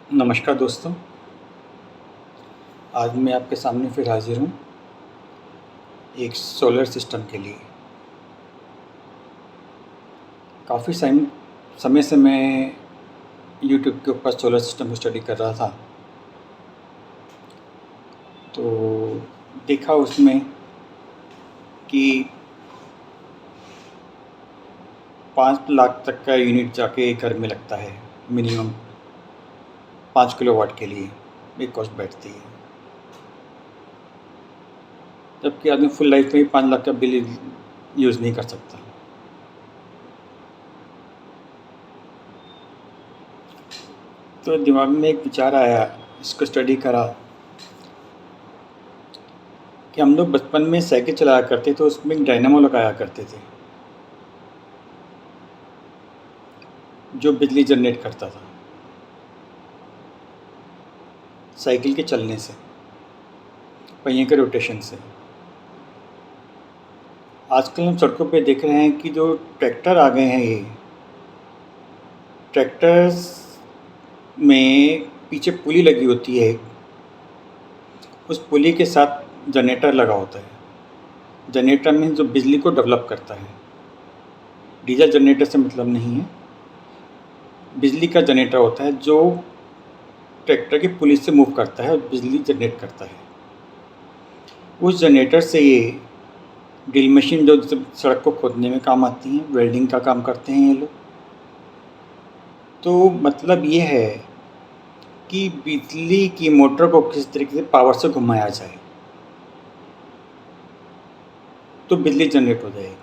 नमस्कार दोस्तों। आज मैं आपके सामने फिर हाज़िर हूँ एक सोलर सिस्टम के लिए। काफ़ी समय से मैं यूट्यूब के ऊपर सोलर सिस्टम को स्टडी कर रहा था, तो देखा उसमें कि 5 लाख तक का यूनिट जाके घर में लगता है। मिनिमम 5 किलोवाट के लिए एक कॉस्ट बैठती है, जबकि आदमी फुल लाइफ में ही 5 लाख का बिल यूज़ नहीं कर सकता। तो दिमाग में एक विचार आया, इसको स्टडी करा कि हम लोग बचपन में साइकिल चलाया करते तो उसमें एक डायनामो लगाया करते थे जो बिजली जनरेट करता था साइकिल के चलने से, पहिए के रोटेशन से। आजकल हम सड़कों पे देख रहे हैं कि जो ट्रैक्टर आ गए हैं, ये ट्रैक्टर्स में पीछे पुली लगी होती है, उस पुली के साथ जनरेटर लगा होता है। जनरेटर में जो बिजली को डेवलप करता है, डीजल जनरेटर से मतलब नहीं है, बिजली का जनरेटर होता है जो ट्रैक्टर की पुली से मूव करता है और बिजली जनरेट करता है। उस जनरेटर से ये ड्रिल मशीन जो सड़क को खोदने में काम आती हैं, वेल्डिंग का काम करते हैं ये लोग। तो मतलब ये है कि बिजली की मोटर को किस तरीके से पावर से घुमाया जाए तो बिजली जनरेट हो जाएगी।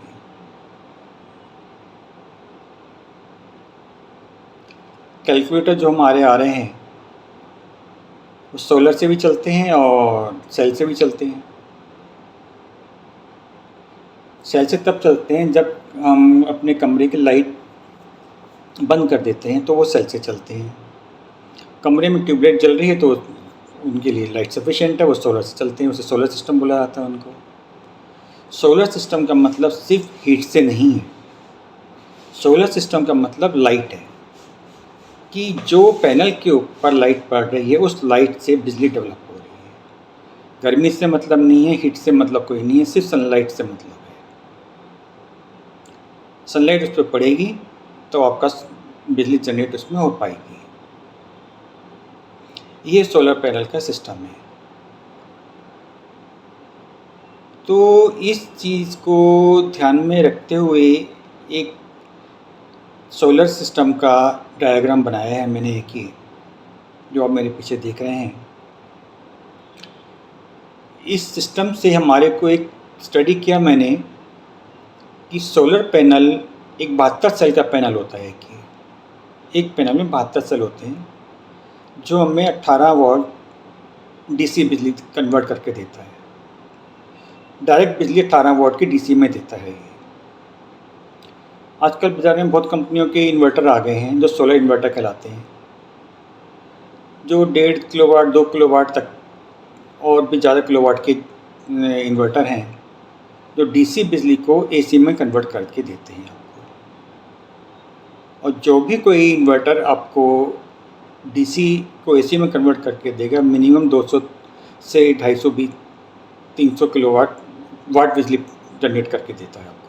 कैलकुलेटर जो हमारे आ रहे हैं वो सोलर से भी चलते हैं और सेल से भी चलते हैं। सेल से तब चलते हैं जब हम अपने कमरे की लाइट बंद कर देते हैं, तो वो सेल से चलते हैं। कमरे में ट्यूबलाइट जल रही है तो उनके लिए लाइट सफिशिएंट है, वो सोलर से चलते हैं, उसे सोलर सिस्टम बोला जाता है उनको। सोलर सिस्टम का मतलब सिर्फ हीट से नहीं है, सोलर सिस्टम का मतलब लाइट है कि जो पैनल के ऊपर लाइट पड़ रही है उस लाइट से बिजली डेवलप हो रही है। गर्मी से मतलब नहीं है, हीट से मतलब कोई नहीं है, सिर्फ सनलाइट से मतलब है। सनलाइट उस पर पड़ेगी तो आपका बिजली जनरेट उसमें हो पाएगी। ये सोलर पैनल का सिस्टम है। तो इस चीज़ को ध्यान में रखते हुए एक सोलर सिस्टम का डायग्राम बनाया है मैंने, एक ही जो आप मेरे पीछे देख रहे हैं। इस सिस्टम से हमारे को एक स्टडी किया मैंने कि सोलर पैनल एक 72 सेल का पैनल होता है कि एक पैनल में 72 सेल होते हैं जो हमें 18 वॉट डीसी बिजली कन्वर्ट करके देता है। डायरेक्ट बिजली 18 वॉट की डीसी में देता है। आजकल बाज़ार में बहुत कंपनियों के इन्वर्टर आ गए हैं जो सोलर इन्वर्टर कहलाते हैं, जो 1.5 किलोवाट 2 किलोवाट तक और भी ज़्यादा किलोवाट के इन्वर्टर हैं जो डीसी बिजली को एसी में कन्वर्ट करके देते हैं आपको। और जो भी कोई इन्वर्टर आपको डीसी को एसी में कन्वर्ट करके देगा, मिनिमम 200 से 250 300 किलोवाट बिजली जनरेट करके देता है आपको।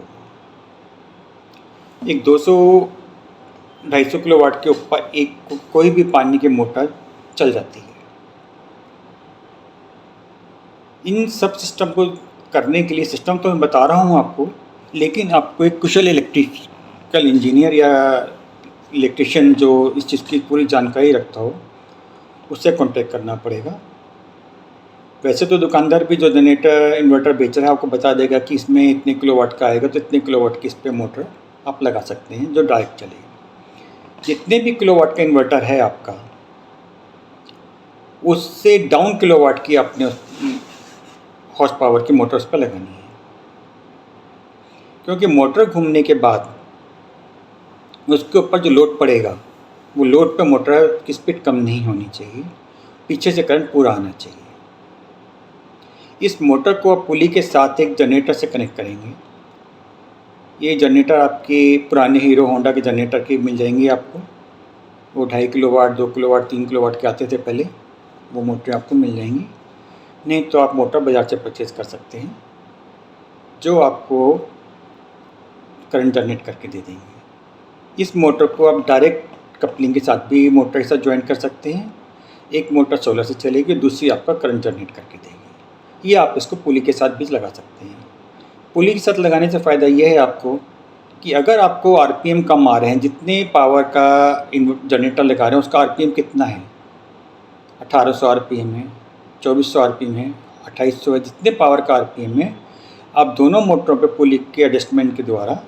एक 200-250 किलोवाट के ऊपर एक कोई भी पानी की मोटर चल जाती है। इन सब सिस्टम को करने के लिए, सिस्टम तो मैं बता रहा हूँ आपको, लेकिन आपको एक कुशल इलेक्ट्रिकल इंजीनियर या इलेक्ट्रिशियन जो इस चीज़ की पूरी जानकारी रखता हो उससे कांटेक्ट करना पड़ेगा। वैसे तो दुकानदार भी जो जनरेटर इन्वर्टर बेच रहा है आपको बता देगा कि इसमें इतने किलोवाट का आएगा तो इतने किलोवाट की इस पर मोटर आप लगा सकते हैं जो डायरेक्ट चलेगी। जितने भी किलोवाट का इन्वर्टर है आपका, उससे डाउन किलोवाट की आपने हॉर्स पावर की मोटर उस पर लगानी है, क्योंकि मोटर घूमने के बाद उसके ऊपर जो लोड पड़ेगा वो लोड पे मोटर की स्पीड कम नहीं होनी चाहिए, पीछे से करंट पूरा आना चाहिए। इस मोटर को आप पुली के साथ एक जनरेटर से कनेक्ट करेंगे। ये जनरेटर आपके पुराने हीरो होंडा के जनरेटर के मिल जाएंगे आपको, वो 2.5 किलोवाट, 2 किलोवाट, 3 किलोवाट के आते थे पहले, वो मोटरें आपको मिल जाएंगी। नहीं तो आप मोटर बाज़ार से परचेज़ कर सकते हैं, जो आपको करंट जनरेट करके दे देंगे। इस मोटर को आप डायरेक्ट कपलिंग के साथ भी मोटर के साथ ज्वाइन कर सकते हैं। एक मोटर सोलर से चलेगी, दूसरी आपका करंट जनरेट करके देगी। ये आप इसको पुली के साथ भी लगा सकते हैं। पुली के साथ लगाने से फ़ायदा ये है आपको कि अगर आपको आरपीएम कम आ रहे हैं, जितने पावर का जनरेटर लगा रहे हैं उसका आरपीएम कितना है, 1800 आरपीएम है, 2400 आरपीएम है, 2800 है, जितने पावर का आरपीएम है, आप दोनों मोटरों पे पुली के एडजस्टमेंट के द्वारा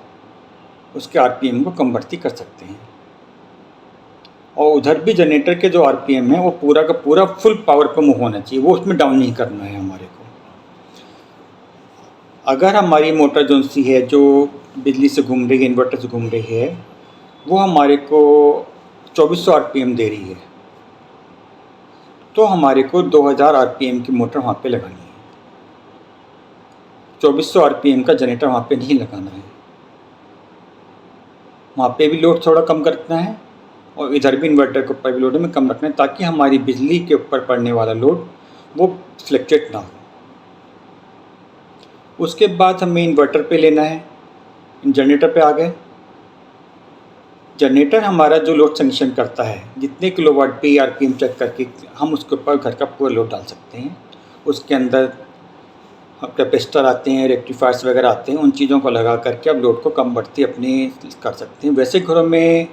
उसके आरपीएम को कम बढ़ती कर सकते हैं। और उधर भी जनरेटर के जो आरपीएम है वो पूरा का पूरा फुल पावर पे मूव होना चाहिए, वो उसमें डाउन नहीं करना है हमारे को। अगर हमारी मोटर जो सी है जो बिजली से घूम रही है, इन्वर्टर से घूम रही है, वो हमारे को 2400 आरपीएम दे रही है, तो हमारे को 2000 आरपीएम की मोटर वहाँ पे लगानी है। 2400 आरपीएम का जनरेटर वहाँ पे नहीं लगाना है। वहाँ पे भी लोड थोड़ा कम करना है और इधर भी इन्वर्टर के ऊपर भी लोड में कम रखना है, ताकि हमारी बिजली के ऊपर पड़ने वाला लोड वो फ्लक्चुएट ना हो। उसके बाद हमें इन्वर्टर पे लेना है। जनरेटर पे आ गए। जनरेटर हमारा जो लोड संक्शन करता है, जितने किलोवाट पे आरपीएम चेक करके हम उसके ऊपर घर का पूरा लोड डाल सकते हैं। उसके अंदर कैपेसिटर आते हैं, रेक्टिफायर्स वगैरह आते हैं, उन चीज़ों को लगा करके आप लोड को कम बढ़ती अपने कर सकते हैं। वैसे घरों में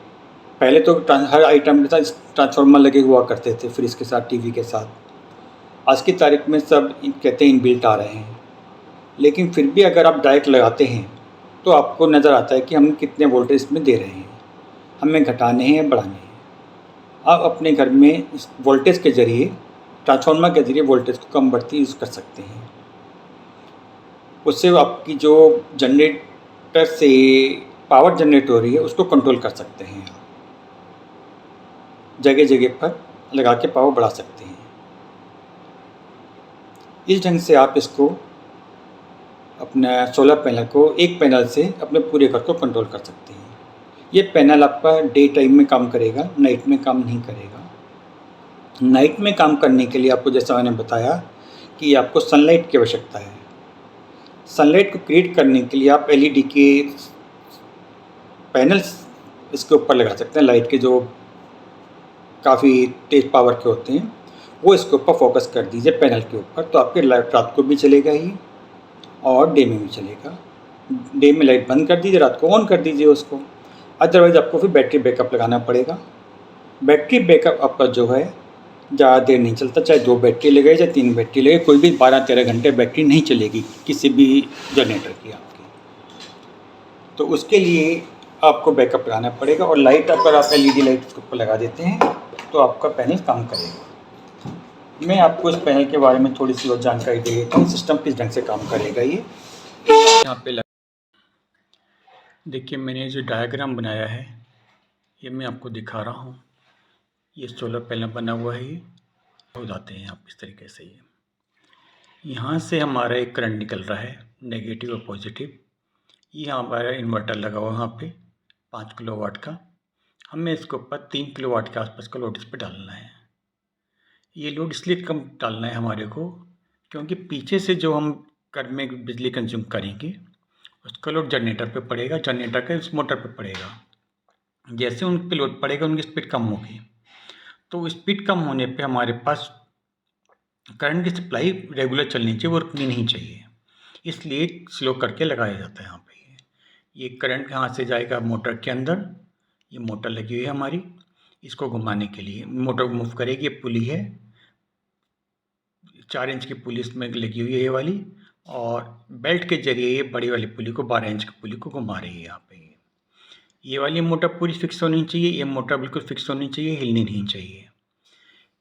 पहले तो हर आइटम के साथ ट्रांसफार्मर लगे हुआ करते थे, फ्रिज के साथ, टीवी के साथ। आज की तारीख में सब कहते हैं इनबिल्ट आ रहे हैं, लेकिन फिर भी अगर आप डायरेक्ट लगाते हैं तो आपको नज़र आता है कि हम कितने वोल्टेज में दे रहे हैं, हमें घटाने हैं या बढ़ाने हैं। आप अपने घर में इस वोल्टेज के ज़रिए, ट्रांसफार्मर के ज़रिए वोल्टेज को कम बढ़ती यूज़ कर सकते हैं। उससे आपकी जो जनरेटर से पावर जनरेट हो रही है उसको कंट्रोल कर सकते हैं। जगह जगह पर लगा के पावर बढ़ा सकते हैं। इस ढंग से आप इसको अपना सोलर पैनल को एक पैनल से अपने पूरे घर को कंट्रोल कर सकते हैं। ये पैनल आपका डे टाइम में काम करेगा, नाइट में काम नहीं करेगा। नाइट में काम करने के लिए आपको, जैसा मैंने बताया, कि आपको सनलाइट की आवश्यकता है। सनलाइट को क्रिएट करने के लिए आप एलईडी के पैनल्स इसके ऊपर लगा सकते हैं। लाइट के जो काफ़ी तेज़ पावर के होते हैं वो इसके ऊपर फोकस कर दीजिए पैनल के ऊपर, तो आपके लाइट रात को भी चलेगा ही और डे में भी चलेगा। डे में लाइट बंद कर दीजिए, रात को ऑन कर दीजिए उसको। अदरवाइज़ आपको फिर बैटरी बैकअप लगाना पड़ेगा। बैटरी बैकअप आपका जो है ज़्यादा देर नहीं चलता, चाहे 2 बैटरी लगे चाहे 3 बैटरी लगे, कोई भी 12-13 घंटे बैटरी नहीं चलेगी किसी भी जनरेटर की आपकी। तो उसके लिए आपको बैकअप लगाना पड़ेगा। और लाइट अगर आप एलईडी लाइट उसके ऊपर लगा देते हैं तो आपका पैनल काम करेगा। मैं आपको इस पैनल के बारे में थोड़ी सी और जानकारी दे देता हूँ, सिस्टम किस ढंग से काम करेगा। ये यहाँ पे देखिए, मैंने जो डायग्राम बनाया है ये मैं आपको दिखा रहा हूँ। ये सोलर पैनल बना हुआ है, ये हो जाते हैं आप इस तरीके से। ये यहाँ से हमारा एक करंट निकल रहा है, नेगेटिव और पॉजिटिव। ये हमारा इन्वर्टर लगा हुआ है यहाँ पे 5 किलोवाट का। हमें इसके ऊपर 3 किलोवाट के आसपास का लोड इस पर डालना है। ये लोड इसलिए कम डालना है हमारे को क्योंकि पीछे से जो हम घर में बिजली कंज्यूम करेंगे उसका लोड जनरेटर पे पड़ेगा, जनरेटर का इस मोटर पे पड़ेगा। जैसे उन पे लोड पड़ेगा उनकी स्पीड कम होगी, तो स्पीड कम होने पे हमारे पास करंट की सप्लाई रेगुलर चलनी चाहिए, वो रुकनी नहीं चाहिए। इसलिए स्लो करके लगाया जाता है यहाँ पे। ये करंट यहाँ से जाएगा मोटर के अंदर। ये मोटर लगी हुई है हमारी, इसको घुमाने के लिए मोटर मूव करेगी। ये पुली है, 4 इंच की पुली इसमें लगी हुई है ये वाली, और बेल्ट के जरिए ये बड़ी वाली पुली को 12 इंच की पुली को घुमा रही है यहाँ पे। ये वाली मोटर पूरी फिक्स होनी चाहिए, ये मोटर बिल्कुल फिक्स होनी चाहिए, हिलनी नहीं चाहिए।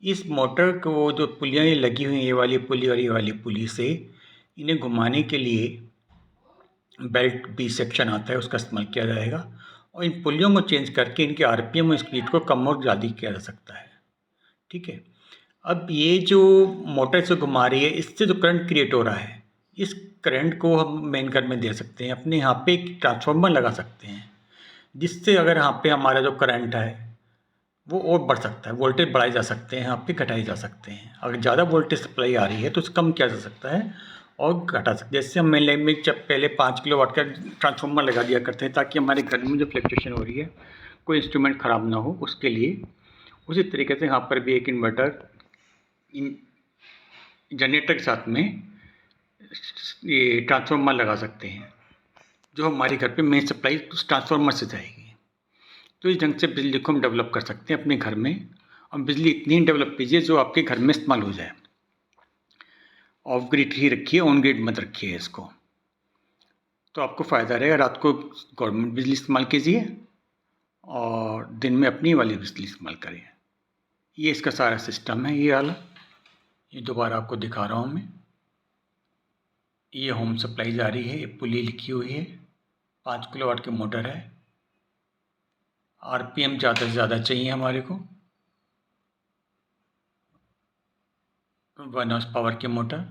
इस मोटर को जो पुलियाँ ये लगी हुई हैं, ये वाली पुली और ये वाली पुली से इन्हें घुमाने के लिए बेल्ट बी सेक्शन आता है, उसका इस्तेमाल किया जाएगा। और इन पुलियों को चेंज करके इनके आरपीएम और स्पीड को कम और ज़्यादा किया जा सकता है। ठीक है। अब ये जो मोटर से घुमा रही है, इससे जो करंट क्रिएट हो रहा है, इस करंट को हम मेन घर में दे सकते हैं। अपने यहाँ पे एक ट्रांसफार्मर लगा सकते हैं, जिससे अगर यहाँ पे हमारा जो करंट है वो और बढ़ सकता है, वोल्टेज बढ़ाए जा सकते हैं, आपके घटाए जा सकते हैं। अगर ज़्यादा वोल्टेज सप्लाई आ रही है तो उसे कम किया जा सकता है और घटा सकते हैं। जैसे हम मेन लाइन में जब पहले 5 किलोवाट का ट्रांसफार्मर लगा दिया करते हैं ताकि हमारे घर में जो फ्लक्चुएशन हो रही है कोई इंस्ट्रूमेंट ख़राब ना हो उसके लिए। उसी तरीके से यहाँ पर भी एक इन्वर्टर जनरेटर के साथ में ये ट्रांसफार्मर लगा सकते हैं जो हमारे घर पे मेन सप्लाई उस ट्रांसफार्मर से जाएगी। तो इस ढंग से बिजली को हम डेवलप कर सकते हैं अपने घर में, और बिजली इतनी डेवलप कीजिए जो आपके घर में इस्तेमाल हो जाए। ऑफ ग्रिड ही रखिए, ऑन ग्रिड मत रखिए इसको, तो आपको फ़ायदा रहेगा। रात को गवर्नमेंट बिजली इस्तेमाल कीजिए और दिन में अपनी वाली बिजली इस्तेमाल करें। ये इसका सारा सिस्टम है। ये वाला, ये दोबारा आपको दिखा रहा हूँ मैं। ये होम सप्लाई जा रही है, ये पुली लिखी हुई है, 5 किलोवाट की मोटर है। आरपीएम ज़्यादा से ज़्यादा चाहिए हमारे को। 1 हॉर्स पावर की मोटर,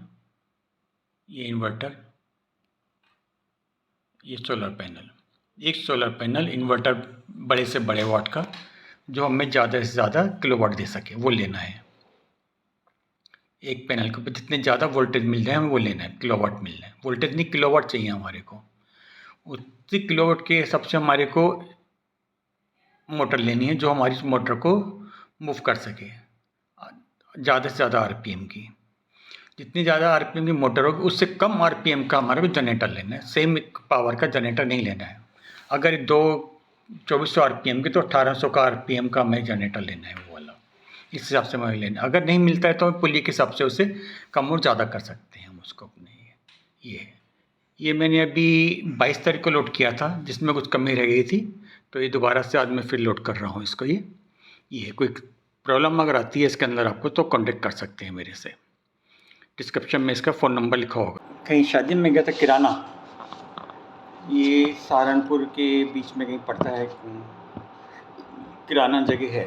ये इन्वर्टर, ये सोलर पैनल। एक सोलर पैनल इन्वर्टर बड़े से बड़े वाट का जो हमें ज़्यादा से ज़्यादा किलोवाट दे सके वो लेना है। एक पैनल के ऊपर जितने ज़्यादा वोल्टेज मिल जाए हमें वो लेना है, किलोवाट मिलना है। वोल्टेज नहीं, किलोवाट चाहिए हमारे को। उसी किलोवाट के हिसाब से हमारे को मोटर लेनी है जो हमारी मोटर को मूव कर सके ज़्यादा से ज़्यादा आरपीएम की। जितनी ज़्यादा आरपीएम की मोटर होगी उससे कम आरपीएम का हमारे को जनरेटर लेना है। सेम पावर का जनरेटर नहीं लेना है। अगर 2400 आरपीएम की तो 1800 का आरपीएम का हमें जनरेटर लेना है वो वाला। इस हिसाब से हमें लेना है। अगर नहीं मिलता है तो हम पुली के हिसाब से उसे कम और ज़्यादा कर सकते हैं हम उसको अपने। ये मैंने अभी 22 तारीख को लोड किया था जिसमें कुछ कमी रह गई थी, तो ये दोबारा से आज मैं फिर लोड कर रहा हूँ इसको। ये कोई प्रॉब्लम अगर आती है इसके अंदर आपको तो कॉन्टेक्ट कर सकते हैं मेरे से। डिस्क्रिप्शन में इसका फ़ोन नंबर लिखा होगा। कहीं शादी में गया था किराना, ये सहारनपुर के बीच में कहीं पड़ता है, किराना जगह है।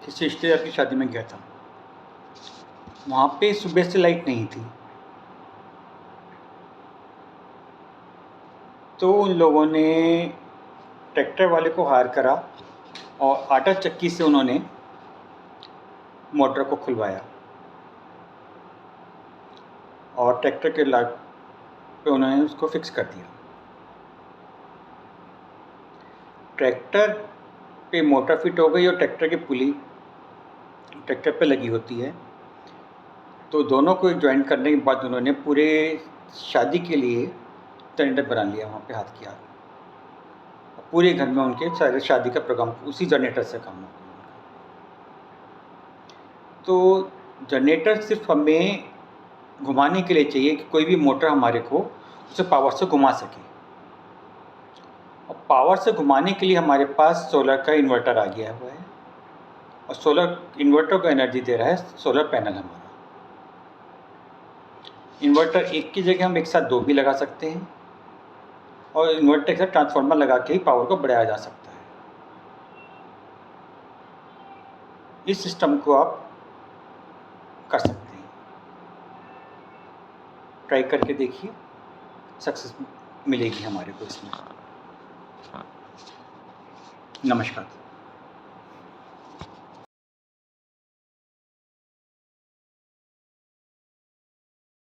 किसी रिश्तेदार की शादी में गया था, वहाँ पे सुबह से लाइट नहीं थी, तो उन लोगों ने ट्रैक्टर वाले को हायर करा और आटा चक्की से उन्होंने मोटर को खुलवाया और ट्रैक्टर के लाइट पे उन्होंने उसको फिक्स कर दिया। ट्रैक्टर पे मोटर फिट हो गई और ट्रैक्टर की पुली ट्रैक्टर पे लगी होती है, तो दोनों को ज्वाइन करने के बाद उन्होंने पूरे शादी के लिए जनरेटर बना लिया वहाँ पे हाथ किया। पूरे घर में उनके सारे शादी का प्रोग्राम उसी जनरेटर से काम होगा। तो जनरेटर सिर्फ हमें घुमाने के लिए चाहिए कि कोई भी मोटर हमारे को उसे पावर से घुमा सके, और पावर से घुमाने के लिए हमारे पास सोलर का इन्वर्टर आ गया हुआ है, और सोलर इन्वर्टर को एनर्जी दे रहा है सोलर पैनल हमारा। इन्वर्टर एक की जगह हम एक साथ 2 भी लगा सकते हैं, और इन्वर्टर के साथ ट्रांसफार्मर लगा के ही पावर को बढ़ाया जा सकता है। इस सिस्टम को आप कर सकते हैं, ट्राई करके देखिए, सक्सेस मिलेगी हमारे को इसमें। नमस्कार।